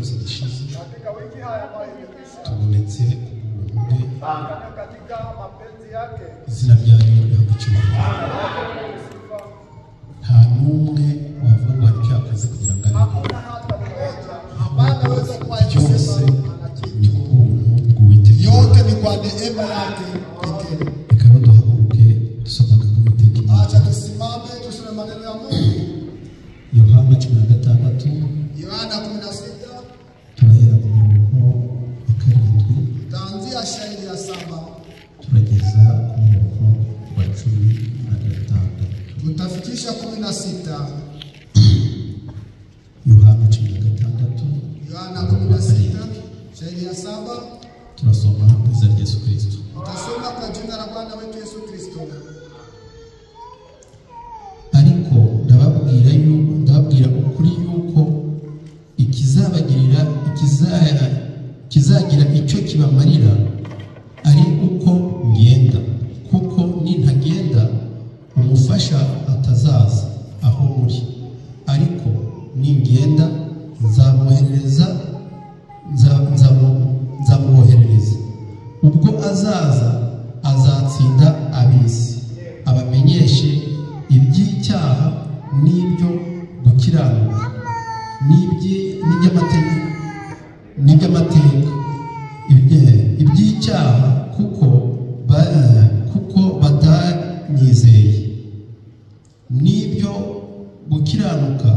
cyose gishize tubonetse ubuntu izina ryayo rihabwa nta n'umwe wavuga ngo hari icyo yakoze kugira ngo abe byose ni ubuntu bw'Uwiteka yote ni kwa neema yake pekee. Reka duhaguruke dusoma Uwiteka. Acha tusimame tusome maneno ya Mungu. Yohana 16 turahera ku murongo wa 7 tanzia shairi ya 7 turageza ku murongo wa 15 tutafikisha 16. Yohana 16 shairi ya 7 tunasoma za Yesu Kristo. Tutasoma kwa jina la Bwana wetu Yesu Kristo. Ariko ndababwira ukuri yuko kizagira icyo kibamarira ari uko ngenda, kuko nintagenda umufasha atazaza aho muri, ariko ningenda nzamwoherereza ubwo azaza azatsinda ab'isi abamenyeshe iby'icyaha n'ibyo gukiranuka n'iby'amateka iby'icyaha kuko batanyizeye, n'ibyo gukiranuka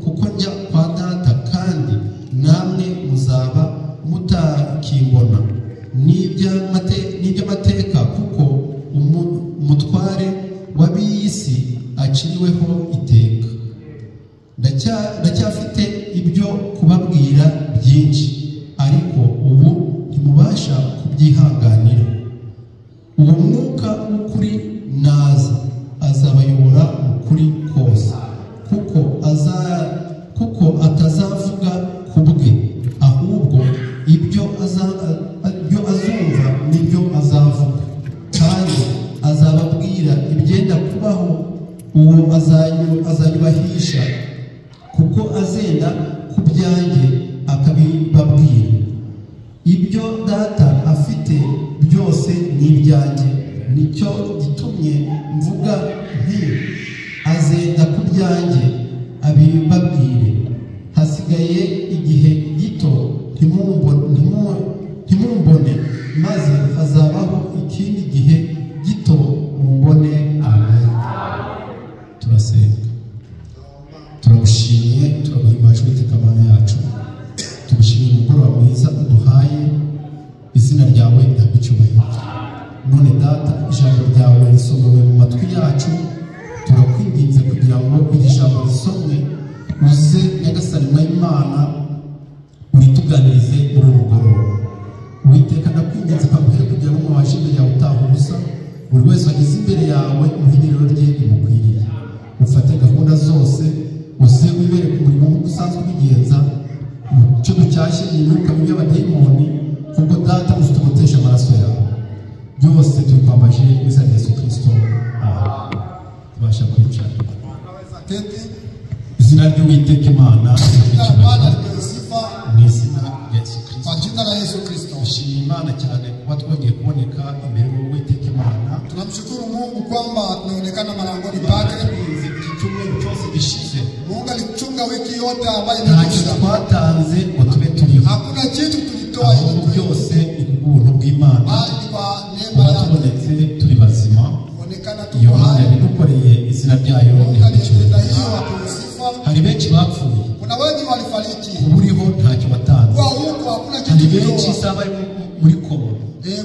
kuko njya kwa Data kandi namwe muzaba mutakimbona, n'iby'amateka kuko umutware w'ab'isi aciriweho iteka. Ndacyafite ibyo kubabwira byinshi, ariko ubu ntimubasha kubyihanganira. Uwo mwuka w'ukuri naza azabayobora mu kuri kose, kuko atazavuga ku bwe, ahubwo ibyo azumva nibyo azavuga, kandi azababwira ibyenda kubaho. Uwo azanyubahisha, kuko azenda ku byanjye akabibabwira. Ibyo Data afite byose ni ibyanjye, nicyo gitumye mvuga nti azenda ku byanjye abibabwire. Hasigaye igihe gito ntimumbone, maze hazabaho ikindi gihe gito mumbone. Amen. Turasenga. Turagushimiye, turaguhimbaje Uwiteka Mana yacu, tugushimiye umugoroba mwiza uduhaye, izina ryawe rihabwe icyubahiro. None Data, ijambo ryawe risomewe mu matwi yacu, turakwinginze kugira ngo iri jambo risomwe uze Nyagasani Imana urituganirize muri uyu mugoroba. Uwiteka ndakwinginze kamuhere kugira ngo waje imbere yawe utaha ubusa, buri wese ageze imbere yawe muhigiriro rye rimukwiriye. Ufate gahunda zose, uze wibere ku murimo usanzwe ubigenza, icyo ducyashye imyuka mibi y'abadayimoni, kuko Data uzitugotesha amaraso yawe. Byose tubikwambaje mu izina rya Yesu Kristo. Tubasha kwicara. Izina ry'Uwiteka Imana mu izina rya Yesu Kristo. Kwa jina la Yesu Kristo. Dushimira Imana cyane kuba twongeye kuboneka imbere y'Uwiteka Imana. Tunamshukuru Mungu kwamba tunaonekana malangoni pake. Icyumweru cyose gishize Mungu alichunga wiki yote ambayo imekwisha. Twatanze ngo tube turiho. Hakuna kitu tulitoa, byose ni ubuntu bw'Imana. Bali kwa neema yake tubonetse turi bazima. Onekana tu Yohana yadukoreye izina ryayo rihabwa. Hari benshi bapfuye, kuna wengi walifariki, uriho ntacyo batanze. Kwa huko hakuna kitu. Hari benshi saba muri koma,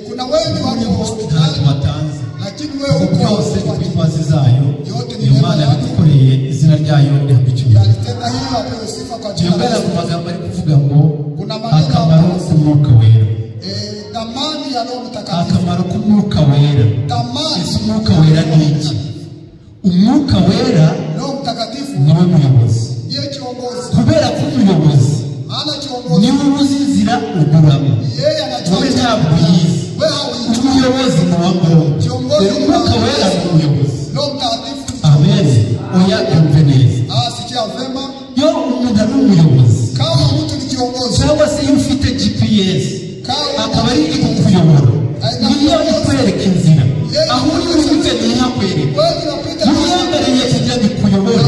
kuna wengi waliho ntacyo batanze, lakini wewe byose twitwaze zayo. Imana yadukoreye izina ryayo rihabwa icyubahiro. Yalitenda hiyo apewe sifa kwa jina. Yongera ku magambo ari kuvuga ngo akamaro k'Umwuka Wera. Damani ya Roho Mtakatifu. Akamaro k'Umwuka Wera. Damani y'Umwuka Wera ni iki? Umwuka Wera Roho Mtakatifu niwe muyobozi. Yeye kiongozi. Kubera ko umuyobozi ana kiongozi niwe uzi inzira unyuramo. Yeye anajua ntabwo yize. Umuyobozi ni wangu. Umwuka Wera ni umuyobozi. Roho Mtakatifu. Amen. Oya yumve neza. Sikia vema. Yo umuntu ari umuyobozi. Kama akaba ari ikukuyobora niyo ikwereka inzira aho uri wumve ntihakwereka ntiyemereye kugira ngo ikuyobore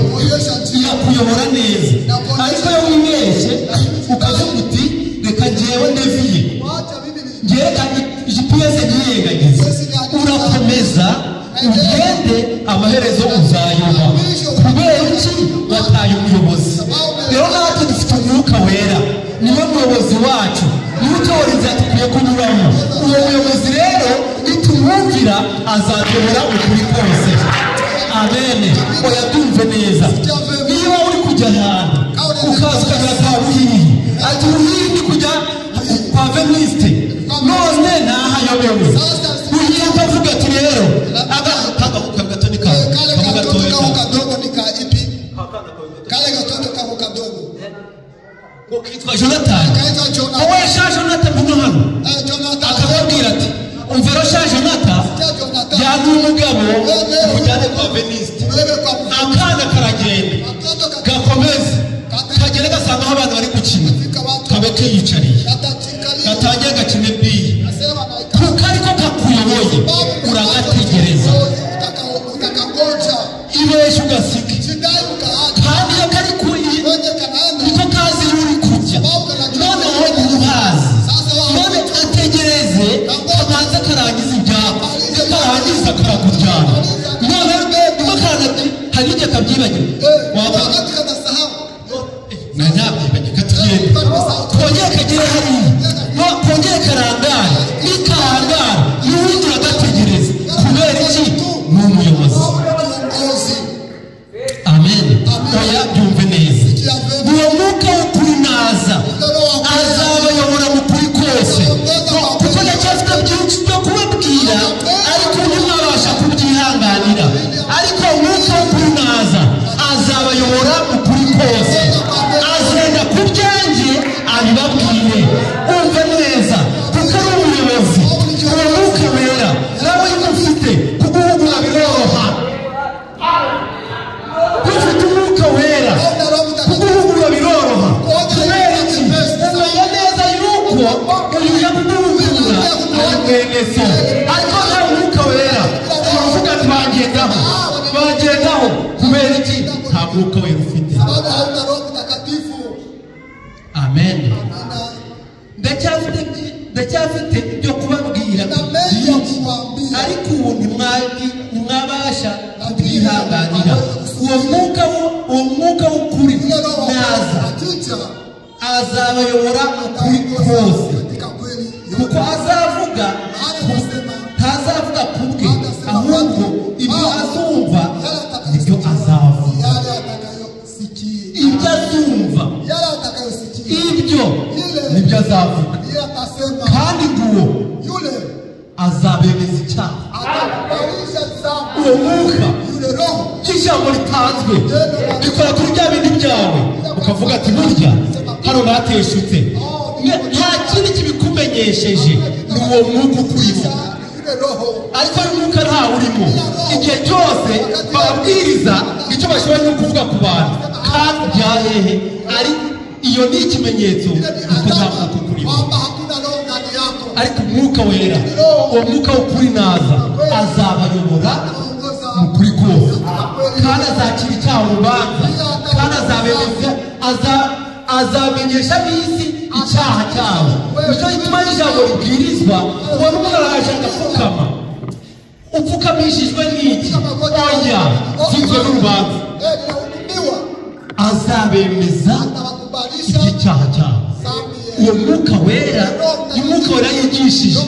irakuyobora neza ariko iyo wibeshye ukavuga uti reka njyewe ndeviye ngerekanye GPS ntiyengagize urakomeza ugende amaherezo uzayoba kubera iki wataye umuyobozi rero natwe dufite umwuka wera niwe muyobozi wacu niwe utuyobora inzira dukwiye kunyuramo uwo muyobozi rero nitumwumvira azatuyobora ukuri kose amen oya byumve neza niba uri kujya ahantu ukaza ukagera kwa buhiri ati buhiri ni kujya kwa veniste none nahayobewe buhiri akavuga ati rero agahuka gatoni kawe kadogo ni ka ipi kale gatoto kako kadogo ukitwa Jonathan wowe sha Jonathan buno hano akababwira ati umvero sha Jonathan yari umugabo kujyane kwa veniste akana karagenda gakomeze kagere gasanga aho abantu bari gukina kabeke yicariye gatangiye gakine biyi kuko ariko kakuyoboye uragategereza ibesha ugasika kandi iyo kari kuyi niko kazi uri kujya none wowe ntuhazi none ategereze kabanza karangiza ibyabo karangiza karakujyana none niko kanati hari igihe kabyibagiwe nanyabyibagirwe katugende twongere kagere hariya twongere karangare nikarangara n'ubundi uragategereza kubera iki ni umuyobozi amen oya byumve neza uwo mwuka w'ukuri naza azabayobora mu kuri kose kuko ndacyafite byinshi byo kubabwira ariko ntimwabasha kubyihanganira ariko umwuka w'ukuri naza azabayobora mu kuri kose azenda ku byanjye abibabwire umve neza kuko ari umuyobozi uwo mwuka wera nawe iyo ufite kuguhugura biroroha ufite umwuka wera kuguhugura biroroha kubera iki umenya neza yuko ugiye kuguhugura ari mwene so ariko nta mwuka wera uravuga ati bagendaho kubera iki nta mwuka wera ufite amen ndacyafite ibyo kubabwira ariko ubu ntimwabasha kubyihanganira uwo mwuka w'ukuri naza azabayobora ukuri kose kuko ntazavuga ku bwe ahubwo ibyo azumva nibyo azavuga ibyo azumva ibyo nibyo azavuga kandi nguwo azabemeza icyaha uwo mwuka cy'ijambo ritanzwe rikora kuri bya bindi byawe ukavuga ati burya hano bateshutse nta kindi kibikumenyesheje ni uwo mwuka ukurimo ariko uyu mwuka ntawe urimo igihe cyose bababwiriza icyo bashoboye no kuvuga ku bantu kandi byahehe ari iyo ni ikimenyetso kuzamuka kurimo ariko umwuka wera uwo mwuka w'ukuri naza azabayobora mu kuri kose kandi azakira icyaha urubanza kandi azamenyesha n'isi icyaha cyabo nicyo gituma ijambo ribwirizwa ubona umuntu araje agapfukama upfukamishijwe n'iki oya sinzwe n'urubanza azabemeza iby'icyaha cyabo uwo mwuka wera ni umwuka wera yigishije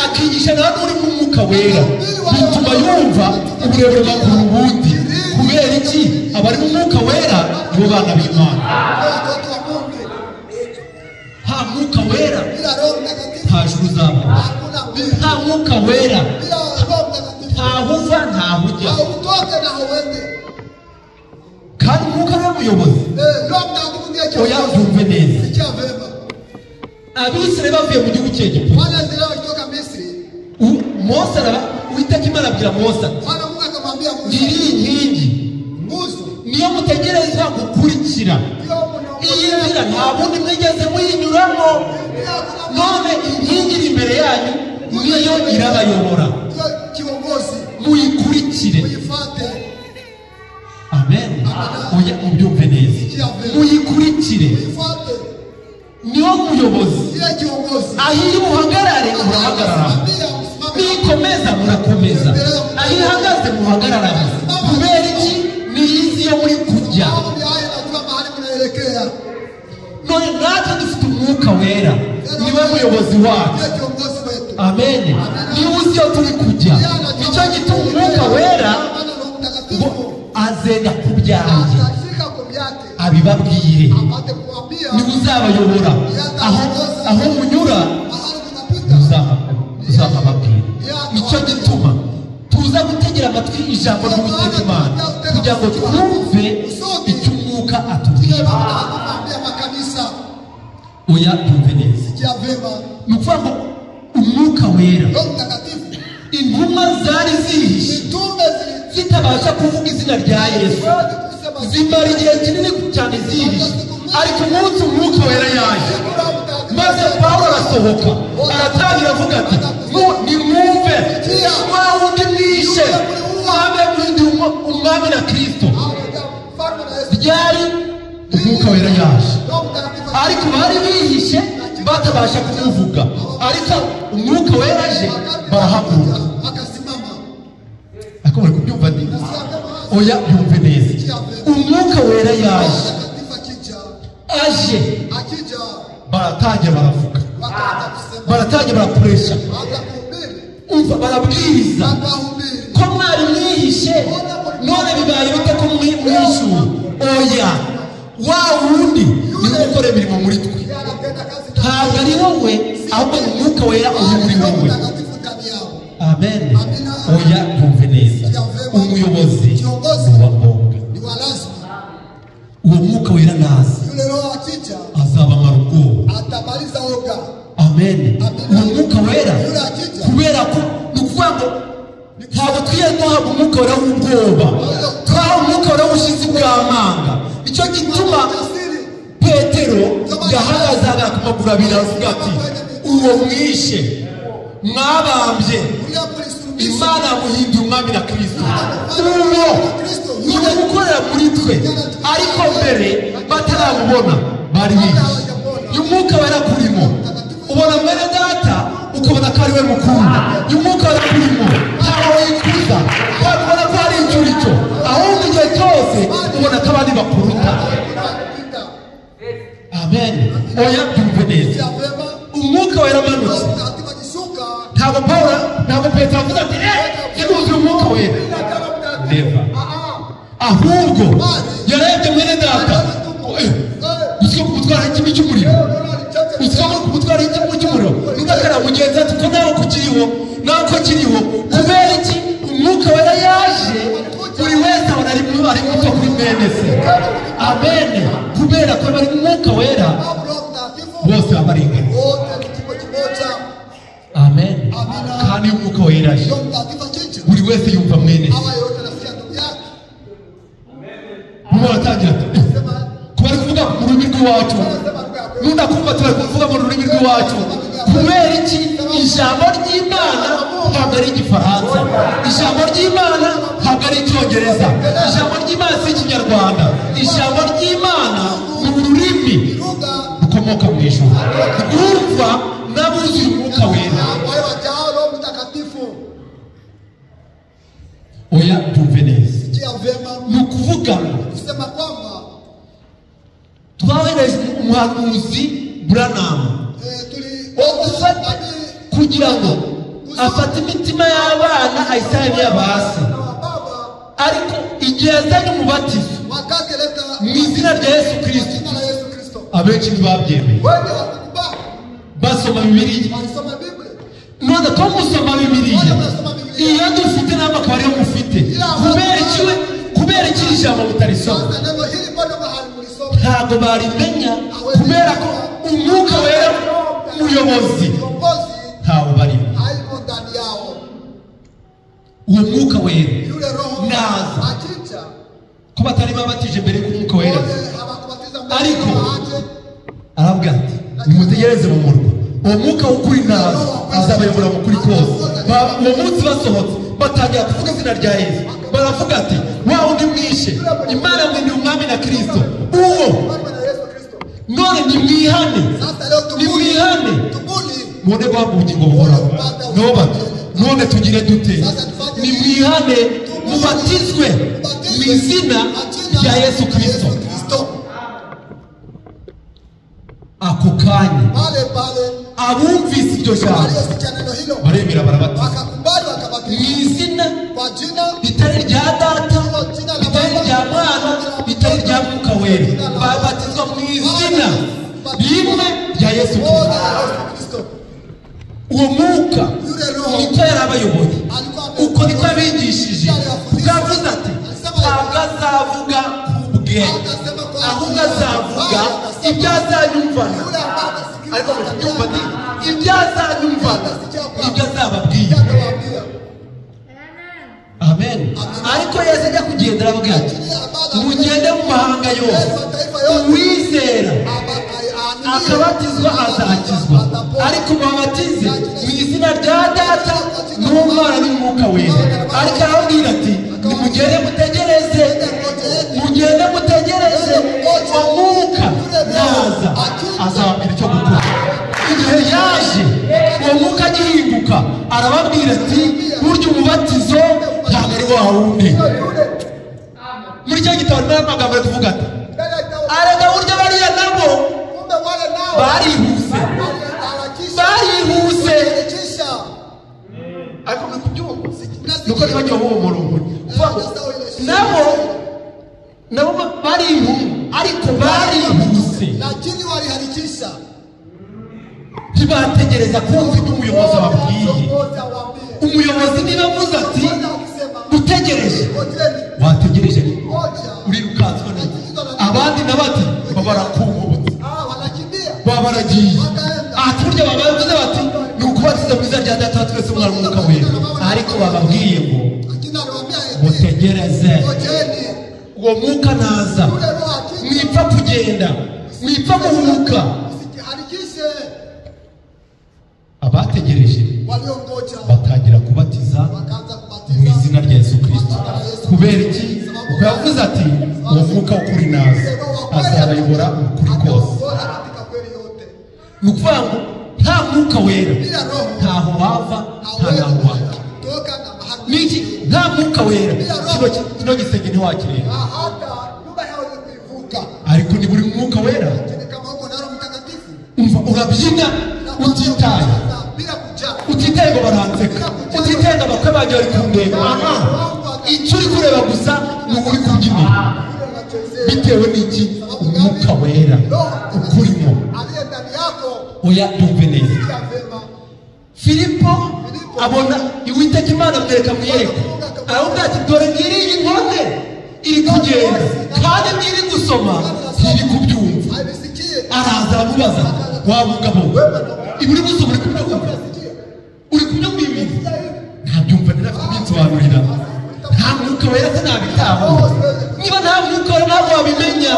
akigisha nawe uri mu mwuka wera bituma yumva uburebure bakuru ubundi kubera iki abari mu mwuka wera nibo bana b'Imana nta mwuka wera nta juru uzaba nta mwuka wera ntaho uva ntaho ujya kandi umwuka ni umuyobozi oya byumve neza abisirayeli bavuye mu gihugu cy'Egiputa Mose Uwiteka Imana abwira Mose iri inkingi niyo mutegereza gukurikira iyi nzira nta bundi mwigeze muyinyuramo none inkingi imbere yanyu niyo irabayobora muyikurikire. Amen. Oya mubyumve neza, muyikurikire, niwo muyobozi. Aho iri muhagarare murahagarara, nikomeza murakomeza, aho ihagaze muhagarara. Kubera iki? Niyizi yo muri kujya. None natwe dufite umwuka wera, niwe muyobozi wacu. Amen. Niwe uzi iyo turi kujya. Nicyo gituma umwuka wera ngo azenda ku byanjye abibabwire, niwe uzabayobora. Aho munyura uzahababwira. Nicyo gituma tuza gutegera amatwi ijambo ry'Uwiteka Imana kugira ngo twumve icyo umwuka atubwira. Oya twumve neza. Ni ukuvuga ngo umwuka wera, intumwa zari zihishe zitabasha kuvuga izina rya Yesu, zimara igihe kinini cyane zihishe. Ariko umunsi umwuka wera yaje, maze Pawulo arasohoka aratangira avuga ati nimwumve wa wundi mwishe umwami na Kristo. Ryari umwuka wera yaje, ariko bari bihishe batabasha kumuvuga, ariko umwuka wera aje barahaguruka. Ariko muri kubyumva neza? Oya byumve neza. Umwuka wera yaje, aje baratangira baravuga, baratangira barakoresha, umva barabwiriza ko mwari mwihishe none bibaye bite ko mwishyura. Oya, wa wundi niwe ukora imirimo muri twe, ntabwo ari wowe, ahubwo ni umwuka wera uri muri wowe. Amen. Oya byumve neza, umuyobozi ni wa ngombwa. Uwo mwuka wera naza azabamara ubwoba. Amen. Uwo mwuka wera, kubera ko ni ukuvuga ngo ntabwo twiye duhabwa umwuka wera w'ubwoba, twahawe umwuka wera w'ubushizi bw'amanga. Nicyo gituma Petero yahagaze ku maguru abiri aravuga ati uwo mwishe mwabambye Imana yamuhinduye umwami na Kristo. Uwo niwe gukorera muri twe, ariko mbere bataramubona bari bihishe. Uyu mwuka wera kurimo, ubona mwene data ukabona ko ari we mukunda. Uyu mwuka wera kurimo ntawe yikuza, ukabona ko ari icyo uri cyo, ahubwo igihe cyose ubona ko abandi bakuruta. Amen. Oya byumve neza, umwuka wera amanutse. Ntabwo Petero avuze ati yaruzuye umwuka wera, never. Ahubwo yarebye mwene data, uziko kumutwara ikimi cy'umuriro, uziko kumutwara ikimi cy'umuriro, n'udakara mugenzi ati ko nawe kukiriho, nawe ko kiriho. Kubera iki? Umwuka wera yaje, buri wese abona ari muto kuri mwene se. Amen. Kubera ko bari umwuka wera bose babaringana. Amen. Kandi umwuka wera aje, buri wese yumva mwene se. Mubatangira kubari kuvuga mu rurimi rw'iwacu, nunda kumva turi kuvuga mu rurimi rw'iwacu. Kubera iki? Ijambo ry'Imana ntabwo ari Igifaransa, ijambo ry'Imana ntabwo ari Icyongereza, ijambo ry'Imana si Ikinyarwanda, ijambo ry'Imana ni ururimi rukomoka mu ijuru. Umva n'abuzuye umwuka wera. Oya byumve neza, ni ukuvuga twahereje umuhanuzi Buranamu kugira ngo afate imitima y'abana ayisanye y'abasi, ariko igihe yazanye umubatizo mu izina rya Yesu Kristo, abenshi ntibabyemeye. Basoma Bibiliya, none ko musoma Bibiliya iyo dufite nama akaba ariyo mufite. Kubera iki ijambo mutarisoma? Ntabwo barimenya, kubera ko umwuka wera umuyobozi ntawo barimo. Uwo mwuka wera naza ko batari babatije mbere y'umwuka wera, ariko aravuga ati nimutegereze mu murwa umwuka w'ukuri naza azabayobora mu kuri kose. Uwo munsi basohotse batangira kuvuga izina rya Yesu, baravuga ati wa undi mwishe Imana ngo ni umwami na Kristo uwo none nimwihane mubone guhabwa ubugingo buhoraho. None tugire dute? Nimwihane mubatizwe mu izina rya Yesu Kristo. Ako kanya abumvise iryo jambo baremera barabatizwa mu izina ritari rya Data, ritari rya Mwana, ritari rya Mwuka Wera. Babatizwa mu izina rimwe rya Yesu Kristo. Uwo mwuka niko yarabayoboye, uko niko abigishije. Ukavuze ati ntabwo azavuga ku bwe, ahubwo azavuga ibyo azanyumvana. Ariko mubyumva ndi ibyo azanyumvana ibyo azababwira. Amen. Ariko Yesu ajya kugendera avuga ati mugende mu mahanga yose, uwizera akabatizwa azakizwa, ariko mubabatize mu izina rya Data n'Umwana n'Umwuka Wera. Ariko arababwira ati nimugende mutegereze, mugende mutegereze umwuka naza azababwira icyo gukora. Igihe yaje uwo mwuka agihinduka arababwira ati burya umubatizo ntabwo ari wa wundi. Muri icyo gitabo niyo magambo yo kuvuga ati arega burya bariya nabo barihuse. Ariko ni kubyumva nuko nibagiwe uwo murongo nabo barihuse, ariko barihuse ntibategereza kumva ibyo umuyobozi ababwiye. Umuyobozi niba avuze ati utegereje, wategereje urirukanswa neza. Abandi nabati babarakumbutse babaragiye. Ati burya babavuze bati ni ukubatiza mu izina rya Data twese Umwana n'Umwuka Wera. Ariko bababwiye ngo mutegereze uwo mwuka naza, mwipfa kugenda, mwipfa guhubuka. Abategereje batangira kubatiza mu izina rya Yesu Kristo. Kubera iki? Uko yavuze ati uwo mwuka w'ukuri naza azabayobora mu kuri kose. Ni ukuvuga ngo nta Mwuka Wera ntaho wava, nta naho wajya. Niki? Nta Mwuka Wera kino gisenge ntiwakireba. Ariko ni buri Mwuka Wera umva urabyina utitaye ngo baranseka, utitaye ngo abakwe banjye bari kundeba. Icyo uri kureba gusa ni uri kubyinira. Bitewe n'iki? Umwuka Wera ukurimo. Oya yumve neza. Filipo abona Uwiteka Imana amwereka mu yereko, aravuga ati dore ngiri iyi nkone iri kugenda kandi ngiri gusoma ntiri kubyumva. Araza aramubaza wa mugabo ibi uri gusoma uri kubyumva? Uri kubyumva ibi? Ntabyumva, nafite ibinsobanurira. Nta Mwuka Wera se nabitaho. Niba nta Mwuka Wera ntabwo wabimenya.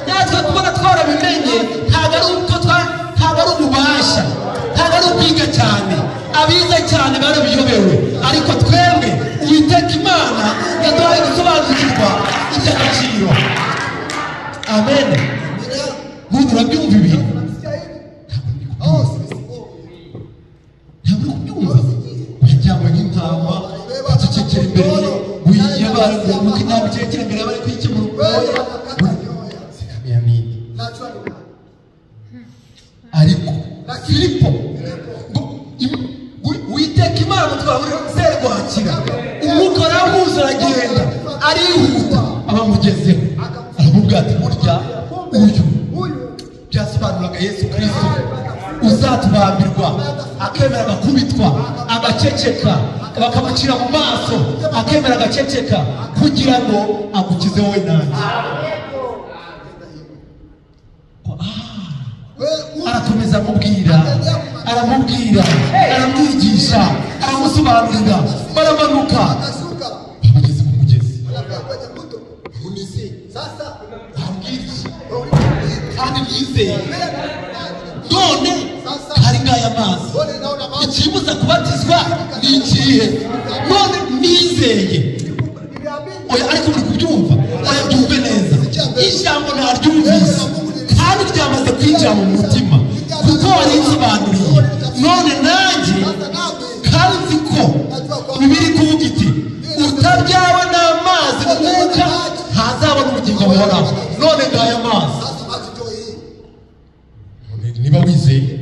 Natwe kubona twarabimenye ntabwo ari ububasha, ntabwo ari ubwiga cyane. Abize cyane barabiyobewe, ariko twebwe Uwiteka Imana yaduhaye gusobanukirwa iby'agaciro. Amen. Ntabwo urabyumva ibi? Ntabwo kubyumva. Uyajyanywe nk'intama bacecekera imbere ye, wigiye baruhuka intama icekera imbere bari kwikemura. Ariko Filipo Uwiteka Imana twaburi serwakira, umwuka aramuza aragenda arihuta abamugezeho. Aramubwira ati burya uyu byasobanuraga Yesu Kristo uzatubambirwa, akemera agakubitwa agaceceka, bakamucira mu maso akemera agaceceka kugira ngo agukize wowe nanjye. Arakomeza aramubwira aramwigisha, aramusobanurira. Baramanuka bageze ku mugezi. Kandi yizeye none hari ngaya mazi ikibuza kubatizwa ni ikihe none nizeye oya ariko muri kubyumva oya byumve neza ijambo ntaryumvise kandi ryamaze kwinjira mu mutima kuko warisobanuriye none nanjye kandi nzi ko bibiri kuvuga iti utabyawe n'amazi n'umwuka ntazabona ubugingo buhoraho none ngaya mazi niba wizeye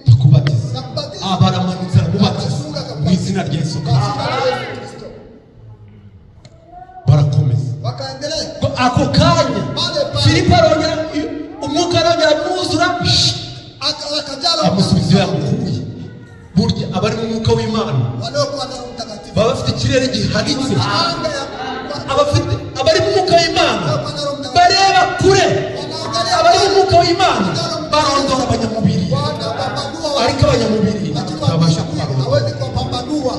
ndakubatiza baramanutse aramubatiza mu izina rya Yesu Kristo barakomeza ako kanya Filipo arongera umwuka arongera amwuzura amusubiza iyo yamukuye burya abari mu mwuka w'Imana baba bafite ikirere gihanitse abari mu mwuka w'Imana bareba kure abari mu mwuka w'Imana barondora abanyamubiri ariko abanyamubiri babasha kubarondora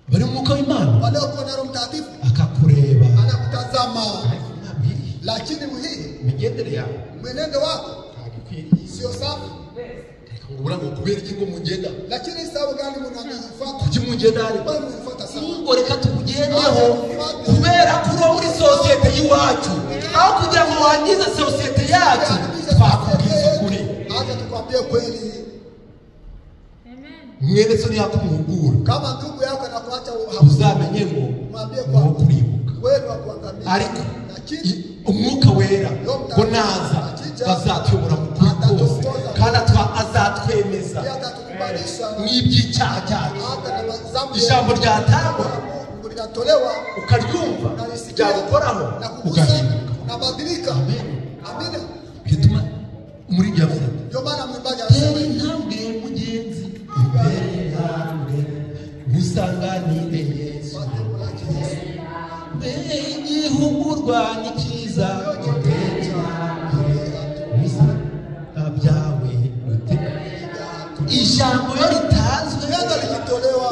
bari mu mwuka w'Imana akakureba anakutazama lakini muhimu migendere yawe mwenendo wako sio safi ngubura ngo kubera iki ngo mugenda lakini sababu gani mnanifuata kuki mugenda ari mnifuata sana ngo reka tukugendeho kubera kuri muri societe y'iwacu aho kugira ngo wangize societe yacu twakubwiza ukuri acha tukwambie kweli mwene so yakumuhugura kama ndugu yako anakuacha uzamenye ngo mwambie kwa kuribuka wewe wa kuangamia ariko umwuka wera ngo naza bazatuyobora mu kuri kose kandi azatwemeza n'iby'icyaha cyacu ijambo ryatangwa ukaryumva ryagukoraho ugahinduka unabadilika amina bituma muri bya vuba ndio maana mwimbaji anasema intambwe mugenzi imbere yawe musanganire Yesu igihumurwa n'ikiza byawe ijambo yo ritazwe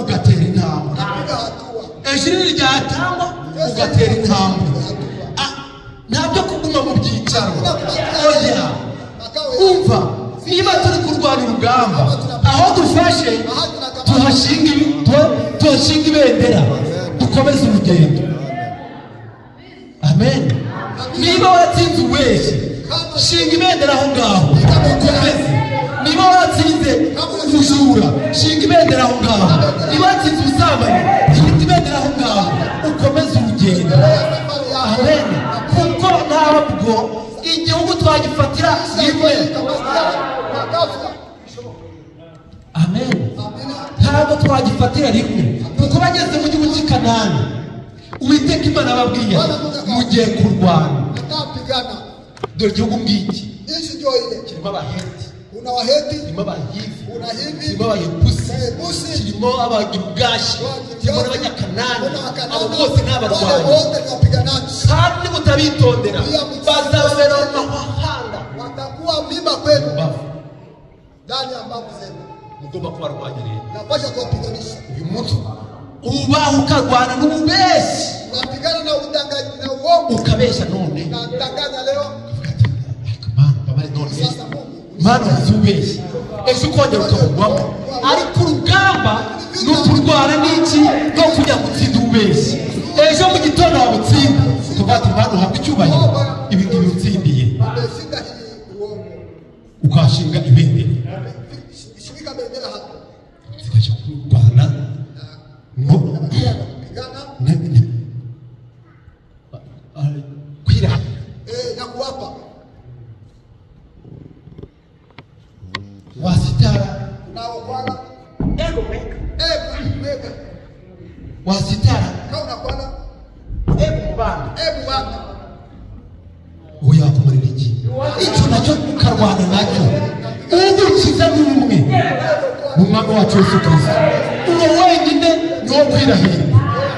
ugatera intambwe ijuru ryatangwa ugatera intambwe ntabyo kuguma mu byicaro oya umva niba turi kurwana urugamba aho dufashe tuhashinga ibendera dukomeze urugendo amen niba watsinze uweshye shinga ibendera aho ngaho ukomeze niba watsinze ubujura shinga ibendera aho ngaho niba watsinze ubusambanyi shinga ibendera aho ngaho ukomeze urugendo amen kuko ntabwo igihugu twagifatira rimwe amen ntabwo twagifatira rimwe kuko bageze mu gihugu cy'i Kanani Uwiteka Imana ababwiye mugiye kurwana dore igihugu ngiki kirimo abaheti kirimo abahivi kirimo abayebusi kirimo abagirugashi kirimo n'abanyakanani abo bose ni abarwanyi kandi nimutabitondera bazababera mu mahanga watakuwa mimba kwenu ndani ya mbavu zenu mugomba kubarwanya rero napasha kuwapiganisha uyu munsi ubaho ukarwana n'ububeshyi unapigana na udanganyi na uongo ukabeshya none na ndanganya leo sasa Mana uzubeshye ejo ukongera ukavugwamo ariko urugamba ni ukurwana n'iki no kujya gutsinda ububeshyi ejo mu gitondo wabutsinda ukavuga ati Mana uhabwe icyubahiro ibi ngibi utsindiye ukahashinga ibendera zikajya kurwana kwirahira na kuwapa wasitara unaokwala mega wasitara kauna kwala mubana uwo yakumarira iki icyo nacyo ukarwana nacyo udukiza n'umwe mu mwami wacu Yesu Kristo uwo wenyine ni wo kwirahira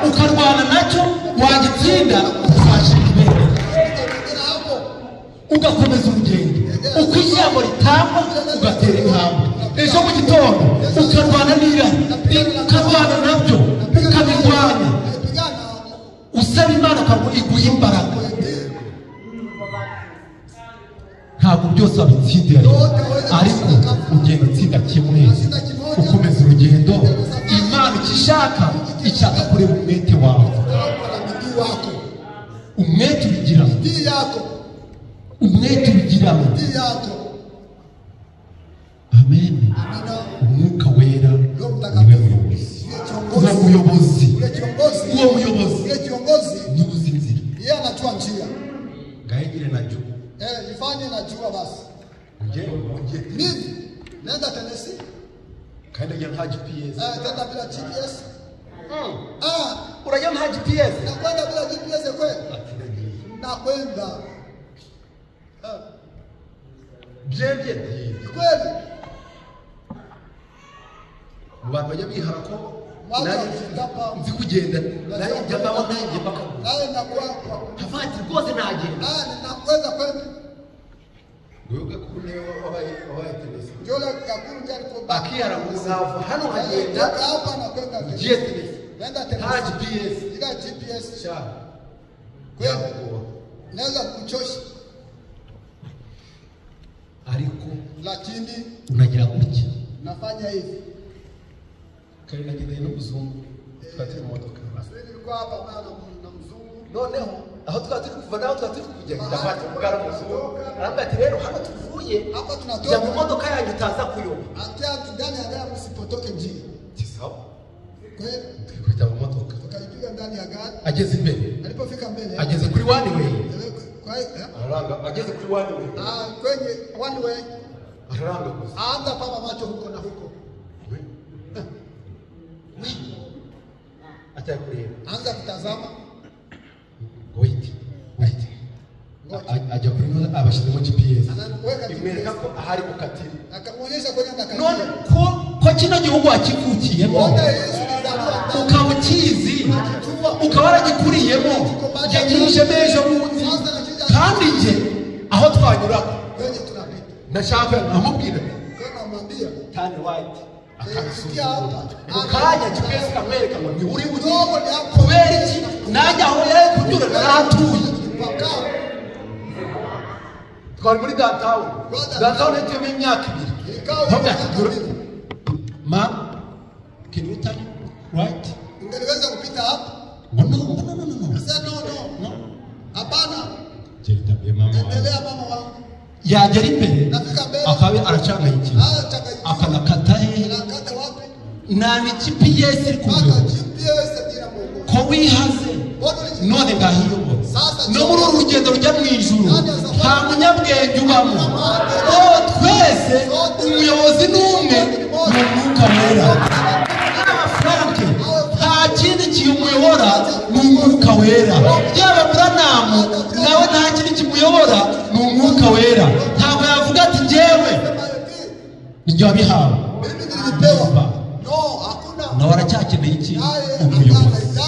ukarwana nacyo wagitsinda ukashinga ibendera ugakomeza urugendo uko ijambo ritangwa ugatera intambwe ejo mu gitondo ukarwana n'irari ukarwana nabyo ukabirwanya usaba Imana iguha imbaraga ntabwo ntabwo byose abitsindira ariko ugenda utsinda kimwe ukomeza urugendo Imana ikishaka ishaka kureba umwete wawe umwete ubigira umwete ubigira amen umwuka wera niwe muyobozi uwo muyobozi niwe uzi inzira yeye anajua njia gaigire najua nifanye najua basi mimi nenda Tennessee kaenda ya nta GPS tenda bila GPS unajua nta GPS nakwenda bila GPS kweli nakwenda bien kweli abantu bajya biharako nzi kugenda naye njyamo nanjye mpaka naye nakuwa hafati rwose nagenda nakwenda kwenda wewe kule wabaye Tennessee jola kakuru jari kwa akira muzava hano hagenda hapa na kwenda Tennessee nenda Tennessee GPS ila GPS sha kweli naweza kuchosha ariko lakini unagira gutya nafanya hivi kandi nagenda no muzungu twatira imodoka nilikuwa hapa na mzungu noneho aho twatira kuva naho twatira kujya ndafata umugara muzungu arambye ati rero hano tuvuye hapa tunatoka mu modoka yanyu utaza kuyoba ati ndani ya gari msipotoke njia sawa kweli tukita mu modoka tukaipiga ndani ya gari ageze imbere alipofika mbele ageze kuri one way kwa hiyo aranga ageze kuri one way kwenye one way aranga aanza papa macho huko na huko acha kureba anza kutazama wait aja kuri abashizemo GPS imwereka ko ahari gukatira akamuonyesha kwenye ndakatira none ko kino gihugu akivukiyemo ukamukizi ukaba waragikuriyemo yagirije mejo bundi kandi nje aho twanyura kwenye tunapita ndashaka amubwira kana mwambia turn right akasikia hapa ukanya GPS kamwereka ngo ni uri budogo kubera iki najya aho yari kunyura naratuye twari muri downtown ntituye imyaka 2 ma can you turn right ungeweza kupita hapa no sasa no hapana jeritabye mama endelea mama wangu yagera imbere nafika mbele akabe aracangayikira akanakata he nakata wapi nani GPS iri kuvuga GPS agira mungu ko wihaze none ngahiyo no muri urugendo rujya mu ijuru nta munyabwenge ubamo twese umuyobozi n'umwe ni umwuka wera Franke nta kindi kiyumuyobora ni umwuka wera yaba Buranamu nawe nta kindi kimuyobora ni umwuka wera ntabwo yavuga ati njyewe njye wabihawe nawe aracyakeneye iki umuyobozi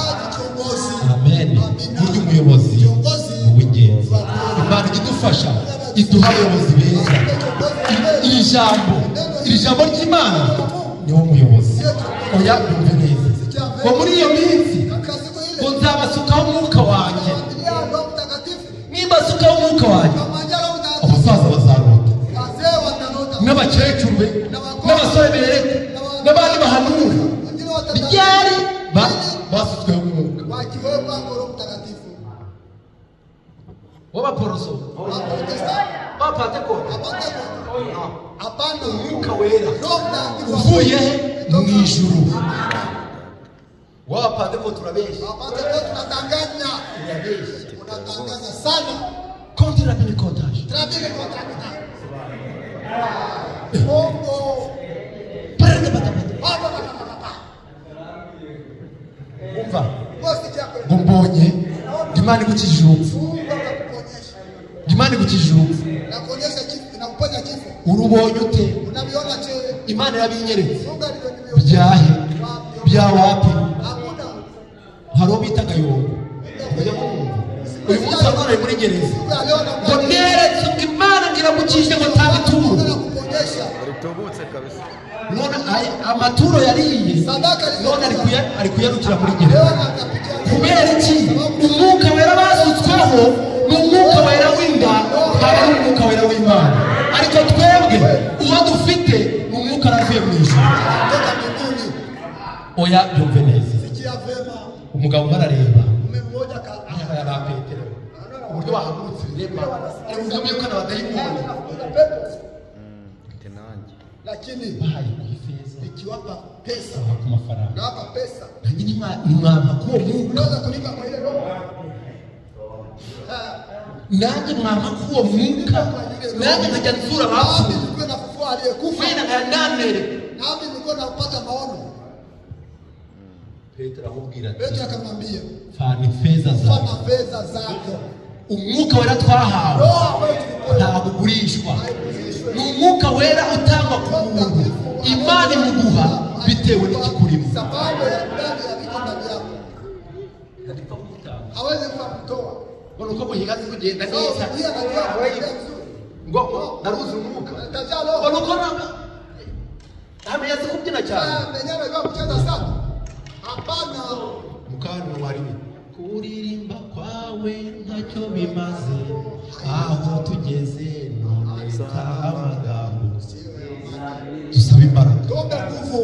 amen burya umuyobozi ni uw'ingenzi Imana idufasha iduha abayobozi beza iri jambo ry'Imana niwo muyobozi oya yumve neza ngo muri iyo minsi ngo nzabasukaho umwuka wanjye nimbasukaho umwuka wanjye abasaza bazarota n'abakecuru be n'abasore bereka n'abandi bahanura ryari basutsweho umwuka w'abaporoso b'abapantekote umwuka wera uvuye mu ijuru w'abapantekote urabeshya unatanganya sana contre la pénicotage umva ngo mbonye Imana igukijije urupfu Imana igukijije urupfu urubonye ute Imana yabinyeretse byahe byawapi haro bitaga yongo uyu munsi ari muri gereza ngo neretse Imana ngiramukije ngo tabituru none amaturo yariye none ari kuyarukira muri gereza kubera iki umwuka wera basutsweho ni umwuka wera w'inda hari umwuka wera w'Imana oya byumve neza sikia vema umugabo barareba mume mmoja aya Petero uburyo bahagurutse birema ari mu byo kana badayimoni lakini bahaye ku ifeza ikiwapa pesa ku mafaranga nawapa pesa kandi ni mwana ko unaweza kulipa kwa ile roho nanjye mwama kuwo mwuka nanjye nkajya nzura bapfuye nilikuwa nafufua aliyekufa fina kanamere nami nilikuwa napata maono. Petero amubwira Petro akamwambia fana feza zako fana feza zako umwuka wera twahawe ntabwo ugurishwa ni umwuka wera utangwa ku muntu Imana imuguha bitewe n'ikikurimo sababu ya ndani ya viko ndani yako hawezi kumtoa uko muhigazi kugenda neza ngo naruzi umwuka uko ameze kubyina cyane menyewe kwa kucheza sana hapana mukano wari kuririmba kwawe ntacyo bimaze aho tugeze none amagambo dusaba imbaraga tuombe nguvu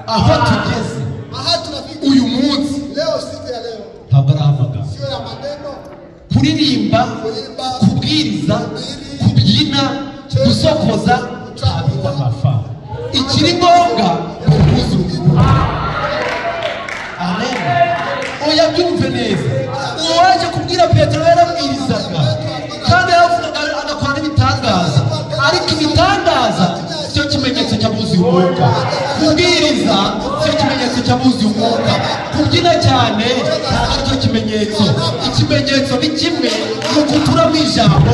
aho tugeze aha tunafika uyu munsi leo siku ya leo ntabwo ari amagambo sio ya maneno kuririmba kubwiriza kubyina gusokoza ntabwo amafa ikiri ngombwa kuzuza amen oya byumve neza uwaje kubwira Petero yarabwirizaga kandi agakora n'ibitangaza ariko ibitangaza cyo kimenyetso cyabuze umwuka kubwiriza cyo kimenyetso cyabuze umwuka kubyina cyane ntabwo cyo kimenyetso ikimenyetso ni kimwe nuko turamo ijambo